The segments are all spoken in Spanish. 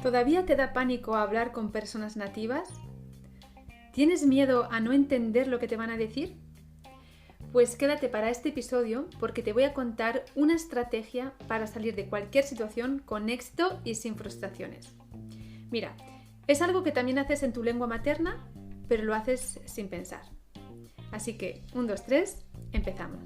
¿Todavía te da pánico hablar con personas nativas? ¿Tienes miedo a no entender lo que te van a decir? Pues quédate para este episodio porque te voy a contar una estrategia para salir de cualquier situación con éxito y sin frustraciones. Mira, es algo que también haces en tu lengua materna, pero lo haces sin pensar. Así que, 1, 2, 3, empezamos.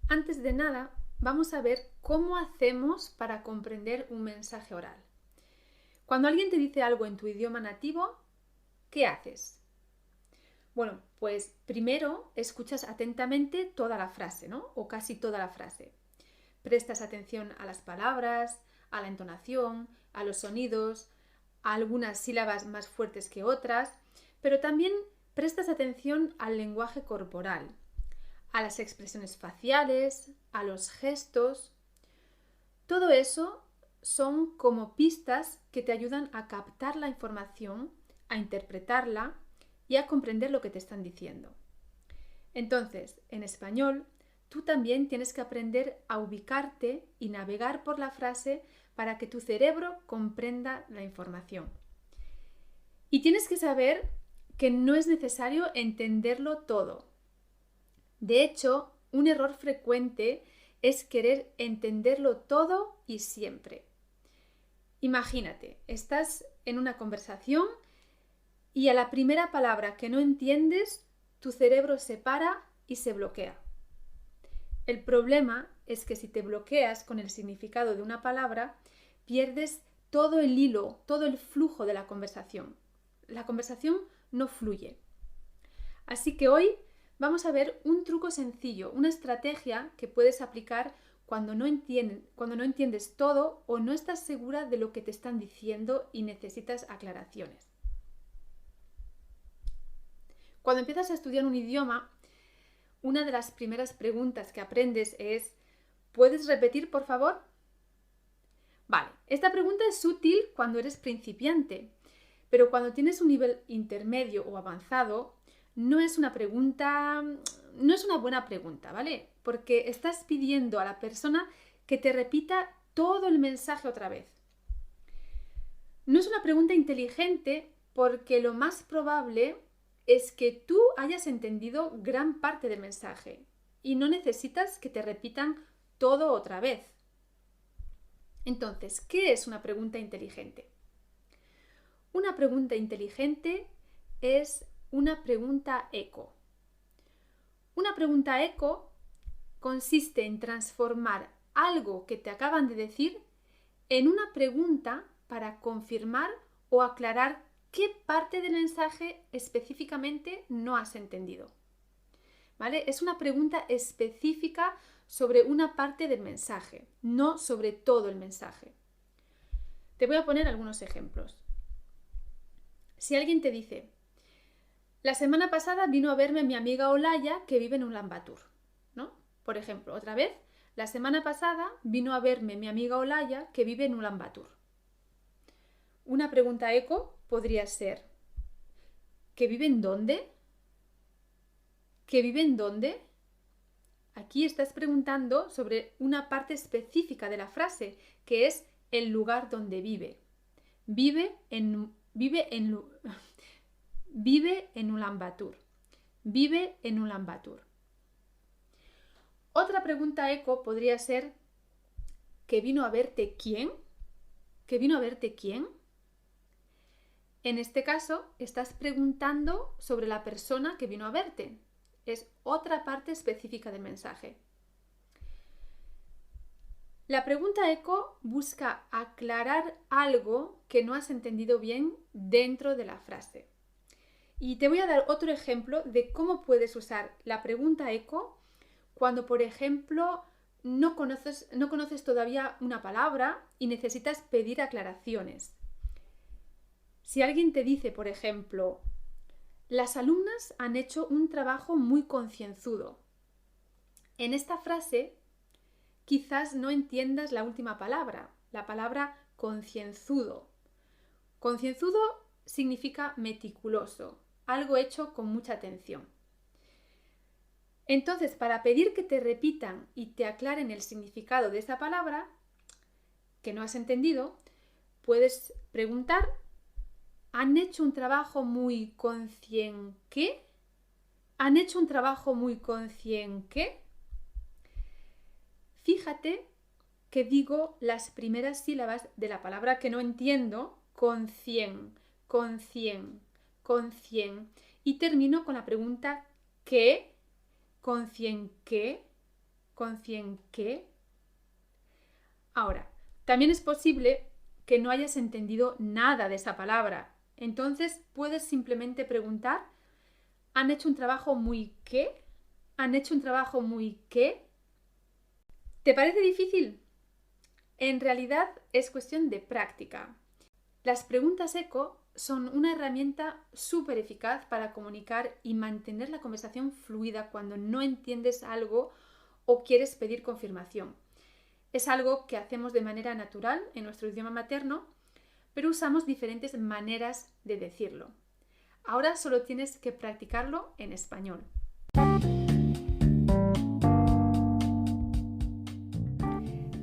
Antes de nada, vamos a ver cómo hacemos para comprender un mensaje oral. Cuando alguien te dice algo en tu idioma nativo, ¿qué haces? Bueno, pues primero escuchas atentamente toda la frase, ¿no? O casi toda la frase. Prestas atención a las palabras, a la entonación, a los sonidos, a algunas sílabas más fuertes que otras, pero también prestas atención al lenguaje corporal, a las expresiones faciales, a los gestos. Todo eso son como pistas que te ayudan a captar la información, a interpretarla y a comprender lo que te están diciendo. Entonces, en español, tú también tienes que aprender a ubicarte y navegar por la frase para que tu cerebro comprenda la información. Y tienes que saber que no es necesario entenderlo todo. De hecho, un error frecuente es querer entenderlo todo y siempre. Imagínate, estás en una conversación y a la primera palabra que no entiendes, tu cerebro se para y se bloquea. El problema es que si te bloqueas con el significado de una palabra, pierdes todo el hilo, todo el flujo de la conversación. La conversación no fluye. Así que hoy vamos a ver un truco sencillo, una estrategia que puedes aplicar cuando no entiendes todo o no estás segura de lo que te están diciendo y necesitas aclaraciones. Cuando empiezas a estudiar un idioma, una de las primeras preguntas que aprendes es ¿puedes repetir, por favor? Vale, esta pregunta es útil cuando eres principiante, pero cuando tienes un nivel intermedio o avanzado, no es una buena pregunta, ¿vale? Porque estás pidiendo a la persona que te repita todo el mensaje otra vez. No es una pregunta inteligente porque lo más probable es que tú hayas entendido gran parte del mensaje y no necesitas que te repitan todo otra vez. Entonces, ¿qué es una pregunta inteligente? Una pregunta inteligente es una pregunta eco. Una pregunta eco consiste en transformar algo que te acaban de decir en una pregunta para confirmar o aclarar qué parte del mensaje específicamente no has entendido. ¿Vale? Es una pregunta específica sobre una parte del mensaje, no sobre todo el mensaje. Te voy a poner algunos ejemplos. Si alguien te dice, la semana pasada vino a verme mi amiga Olaya que vive en Ulan Bator, ¿no? Por ejemplo, otra vez, la semana pasada vino a verme mi amiga Olaya que vive en Ulan Bator. Una pregunta eco podría ser, ¿que vive en dónde? ¿Que vive en dónde? Aquí estás preguntando sobre una parte específica de la frase, que es el lugar donde vive. Vive en Ulan Bator. Vive en Ulan Bator. Otra pregunta eco podría ser ¿que vino a verte quién? ¿Que vino a verte quién? En este caso, estás preguntando sobre la persona que vino a verte. Es otra parte específica del mensaje. La pregunta eco busca aclarar algo que no has entendido bien dentro de la frase. Y te voy a dar otro ejemplo de cómo puedes usar la pregunta eco cuando, por ejemplo, no conoces todavía una palabra y necesitas pedir aclaraciones. Si alguien te dice, por ejemplo, las alumnas han hecho un trabajo muy concienzudo. En esta frase quizás no entiendas la última palabra, la palabra concienzudo. Concienzudo significa meticuloso, algo hecho con mucha atención. Entonces, para pedir que te repitan y te aclaren el significado de esa palabra que no has entendido, puedes preguntar: ¿han hecho un trabajo muy consciente? ¿Han hecho un trabajo muy consciente? Fíjate que digo las primeras sílabas de la palabra que no entiendo con 100, y termino con la pregunta ¿qué? ¿Con 100 qué? ¿Con 100 qué? Ahora, también es posible que no hayas entendido nada de esa palabra. Entonces puedes simplemente preguntar: ¿han hecho un trabajo muy qué? ¿Han hecho un trabajo muy qué? ¿Te parece difícil? En realidad es cuestión de práctica. Las preguntas eco son una herramienta súper eficaz para comunicar y mantener la conversación fluida cuando no entiendes algo o quieres pedir confirmación. Es algo que hacemos de manera natural en nuestro idioma materno, pero usamos diferentes maneras de decirlo. Ahora solo tienes que practicarlo en español.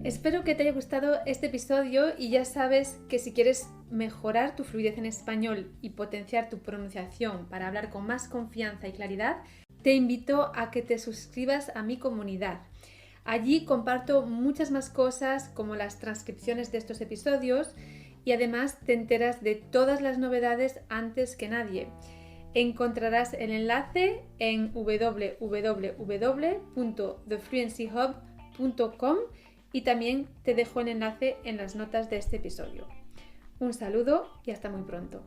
Espero que te haya gustado este episodio y ya sabes que si quieres mejorar tu fluidez en español y potenciar tu pronunciación para hablar con más confianza y claridad, te invito a que te suscribas a mi comunidad. Allí comparto muchas más cosas como las transcripciones de estos episodios y además te enteras de todas las novedades antes que nadie. Encontrarás el enlace en www.thefluencyhub.com y también te dejo el enlace en las notas de este episodio. Un saludo y hasta muy pronto.